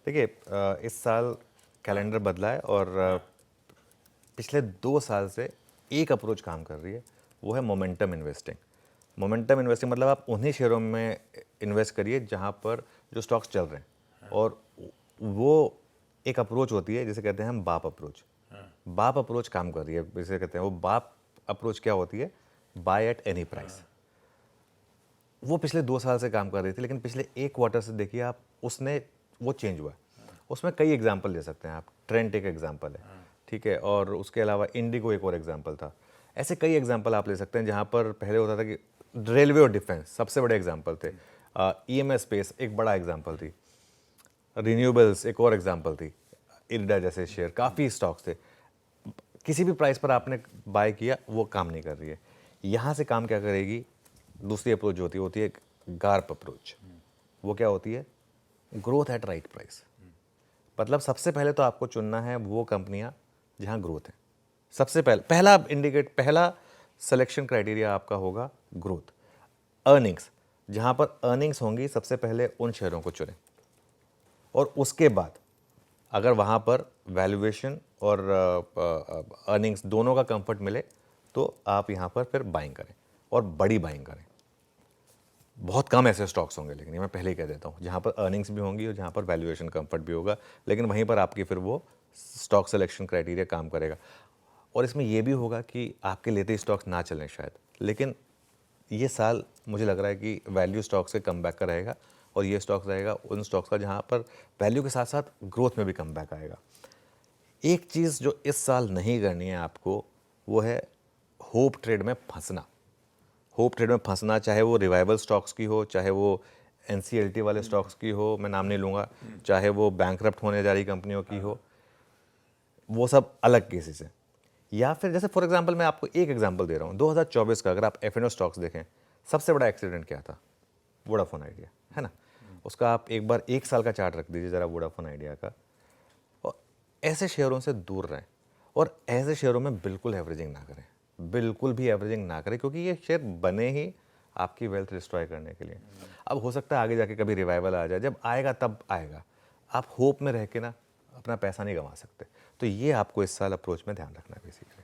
देखिए इस साल कैलेंडर बदला है और पिछले 2 साल से एक अप्रोच काम कर रही है, वो है मोमेंटम इन्वेस्टिंग। मोमेंटम इन्वेस्टिंग मतलब आप उन्हीं शेयरों में इन्वेस्ट करिए जहां पर जो स्टॉक्स चल रहे हैं, और वो एक अप्रोच होती है जिसे कहते हैं हम बाप अप्रोच। बाप अप्रोच काम कर रही है, जिसे कहते हैं वो बाप अप्रोच क्या होती है, बाय एट एनी प्राइस। वो पिछले 2 साल से काम कर रही थी, लेकिन पिछले एक क्वार्टर से देखिए आप, उसने वो चेंज हुआ है। उसमें कई एग्जाम्पल दे सकते हैं आप। ट्रेंट एक एग्जाम्पल है, ठीक है, और उसके अलावा इंडिगो एक और एग्जाम्पल था। ऐसे कई एग्जाम्पल आप ले सकते हैं जहाँ पर पहले होता था कि रेलवे और डिफेंस सबसे बड़े एग्जाम्पल थे, ईएमएस स्पेस एक बड़ा एग्जाम्पल थी, रिन्यूएबल्स एक और एग्जाम्पल थी, इरडा जैसे शेयर, काफ़ी स्टॉक्स थे। किसी भी प्राइस पर आपने बाय किया, वो काम नहीं कर रही है। यहाँ से काम क्या करेगी, दूसरी अप्रोच जो होती है गार्प अप्रोच। वो क्या होती है, ग्रोथ एट राइट प्राइस। मतलब सबसे पहले तो आपको चुनना है वो कंपनियां जहां ग्रोथ है। सबसे पहला सिलेक्शन क्राइटेरिया आपका होगा ग्रोथ। अर्निंग्स, जहां पर अर्निंग्स होंगी सबसे पहले उन शेयरों को चुनें, और उसके बाद अगर वहां पर वैल्यूएशन और अर्निंग्स दोनों का कंफर्ट मिले तो आप यहां पर फिर बाइंग करें, और बड़ी बाइंग करें। बहुत कम ऐसे स्टॉक्स होंगे, लेकिन ये मैं पहले ही कह देता हूँ, जहाँ पर अर्निंग्स भी होंगी और जहाँ पर वैल्यूएशन कंफर्ट भी होगा, लेकिन वहीं पर आपकी फिर वो स्टॉक सिलेक्शन क्राइटेरिया काम करेगा। और इसमें ये भी होगा कि आपके लेते स्टॉक्स ना चलें शायद, लेकिन ये साल मुझे लग रहा है कि वैल्यू स्टॉक्स के कमबैक का रहेगा, और ये स्टॉक्स रहेगा उन स्टॉक्स का जहाँ पर वैल्यू के साथ साथ ग्रोथ में भी कमबैक आएगा। एक चीज़ जो इस साल नहीं करनी है आपको, वो है होप ट्रेड में फंसना। होप ट्रेड में फंसना, चाहे वो रिवाइवल स्टॉक्स की हो, चाहे वो एनसीएलटी वाले स्टॉक्स की हो, मैं नाम नहीं लूँगा, चाहे वो बैंकरप्ट होने जा रही कंपनियों की हो, वो सब अलग केसेस हैं। या फिर जैसे फॉर एग्जांपल मैं आपको एक एग्जांपल दे रहा हूँ, 2024 का अगर आप एफएनओ स्टॉक्स देखें, सबसे बड़ा एक्सीडेंट क्या था, वोडाफोन आइडिया, है ना। उसका आप एक बार एक साल का चार्ट रख दीजिए ज़रा वोडाफोन आइडिया का, और ऐसे शेयरों से दूर रहें, और ऐसे शेयरों में बिल्कुल एवरेजिंग ना करें, बिल्कुल भी एवरेजिंग ना करें, क्योंकि ये शेयर बने ही आपकी वेल्थ डिस्ट्रॉय करने के लिए। अब हो सकता है आगे जाके कभी रिवाइवल आ जाए, जब आएगा तब आएगा। आप होप में रह के ना अपना पैसा नहीं गंवा सकते। तो ये आपको इस साल अप्रोच में ध्यान रखना है बेसिकली।